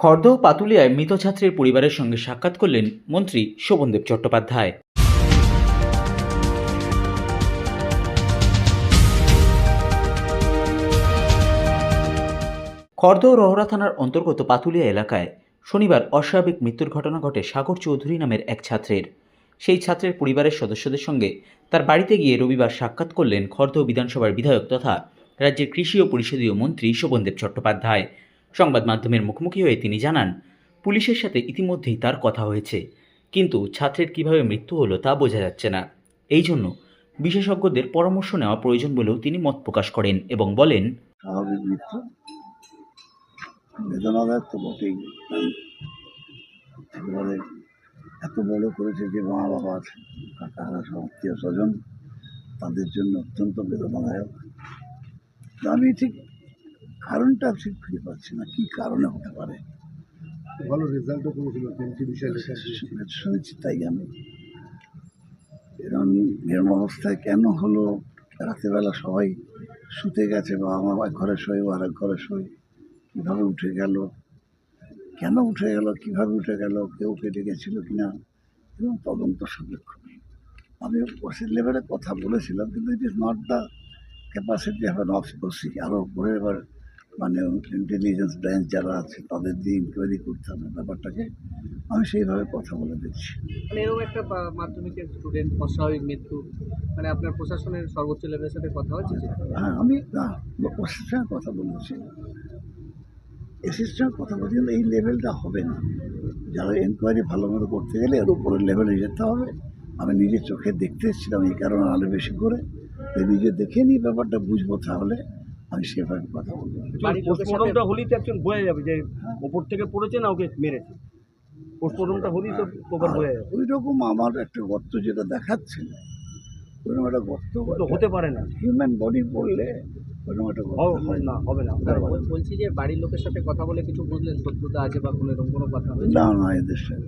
খড়দহ পাতুলিয়ায় মৃত ছাত্রের পরিবারের সঙ্গে সাক্ষাৎ করলেন মন্ত্রী শোভনদেব চট্টোপাধ্যায়। খড়দহ রহরা থানার অন্তর্গত পাতুলিয়া এলাকায় শনিবার অস্বাভাবিক মৃত্যুর ঘটনা ঘটে সাগর চৌধুরী নামের এক ছাত্রের। সেই ছাত্রের পরিবারের সদস্যদের সঙ্গে তার বাড়িতে গিয়ে রবিবার সাক্ষাৎ করলেন খড়দহ বিধানসভার বিধায়ক তথা রাজ্যের কৃষি ও পরিষদীয় মন্ত্রী শোভনদেব চট্টোপাধ্যায়। সংবাদ মাধ্যমের মুখোমুখি হয়ে তিনি জানান, পুলিশের সাথে ইতিমধ্যেই তার কথা হয়েছে, কিন্তু ছাত্রের কিভাবে মৃত্যু হলো তা বোঝা যাচ্ছে না। এই জন্য বিশেষজ্ঞদের পরামর্শ নেওয়া প্রয়োজন বলেও তিনি মত প্রকাশ করেন এবং বলেন, স্বাভাবিক মৃত্যু বেদনাদায়ক তো বটেই। একেবারে এত বড় করেছে যে মা বাবার কাকারা সব আত্মীয় স্বজন, তাদের জন্য অত্যন্ত বেদনাদায়ক। আমি ঠিক কারণটা ঠিক খুঁজে পাচ্ছি না, কি কারণে হতে পারে। ভালো রেজাল্টও করেছিল শুনেছি, তাই আমি এরকম অবস্থায় কেন হলো। রাতেরবেলা সবাই শুতে গেছে, বা আমার এক ঘরে শোয় ও আরেক ঘরে শোয়, কীভাবে উঠে গেল, কেন উঠে গেল, কীভাবে উঠে গেল, কেউ কেটে গেছিল কিনা, এবং তদন্ত সাপেক্ষ। আমি ওসির লেভেলে কথা বলেছিলাম, কিন্তু it is not the capacity of an OC. আরও উপরে এবার মানে ইন্টেলিজেন্স ব্রাঞ্চ যারা আছে তাদের দিয়ে ইনকোয়ারি করতে হবে ব্যাপারটাকে। আমি সেইভাবে কথা বলে দিচ্ছি। মানে এরকম একটা মাধ্যমিকের স্টুডেন্ট অস্বাভাবিক মৃত্যু, মানে আপনার প্রশাসনের সর্বোচ্চ লেভেলের সাথে কথা হয়েছে? হ্যাঁ, আমি ওসির সঙ্গে কথা বলেছি, এসির সঙ্গে কথা বলছি, কিন্তু এই লেভেলটা হবে না। যারা এনকোয়ারি ভালো মতো করতে গেলে এর উপরের লেভেলে যেতে হবে। আমি নিজের চোখে দেখতে এসেছিলাম, এই কারণে আলো বেশি করে নিজে দেখে নিই ব্যাপারটা বুঝবো, তাহলে আমি সেভাবে কথা বলবো। পোস্টমর্টমটা হলেই তো একজন বোঝা যাবে যে ওপর থেকে পড়েছে না ওকে মেরেছে। পোস্টমর্টমটা হলেই তো প্রপার বোঝা যাবে। ওই রকম আমার একটা গর্ত যেটা দেখাচ্ছে, ওইরকম একটা গর্ত হতে পারে না, হিউম্যান বডি পড়লে ওইরকম একটা গর্ত হয় না, হবে না। বলছি যে বাড়ির লোকের সাথে কথা বলে কিছু বুঝলেন, শত্রুতা আছে বা কোনো এরকম কোনো কথা হয়েছে? না, এদের সাথে